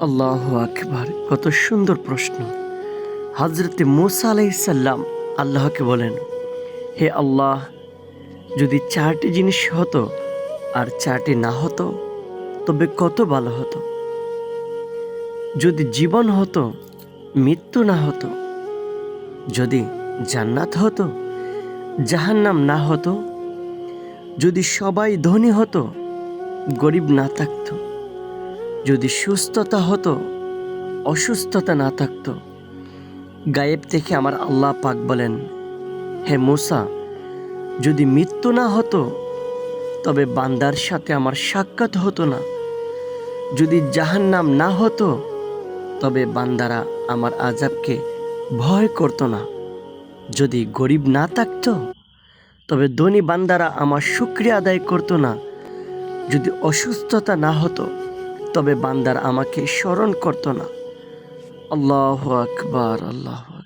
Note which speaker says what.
Speaker 1: আল্লাহু আকবার, কত সুন্দর প্রশ্ন। হযরতে মূসা আলাইহিস সালাম আল্লাহকে বলেন, হে আল্লাহ, যদি 4টি জিনিস হতো আর 4টি না হতো তবে কত ভালো হতো। যদি জীবন হতো, মৃত্যু না হতো, যদি জান্নাত হতো, জাহান্নাম না হতো, যদি সবাই ধনী হতো, গরিব না থাকতো, যদি সুস্থতা হতো, অসুস্থতা না থাকতো। গায়েব থেকে আমার আল্লাহ পাক বলেন, হে মূসা, যদি মৃত্যু না হতো তবে বান্দার সাথে আমার সাক্ষাৎ হতো না। যদি জাহান্নাম না হতো তবে বান্দারা আমার আযাবকে ভয় করতো না। যদি গরিব না থাকতো তবে ধনী বান্দারা আমার শুকরিয়া আদায় করতো না। যদি অসুস্থতা না হতো তবে বান্দারা আমাকে স্মরণ করতো না। আল্লাহু আকবার, আল্লাহু আকবার।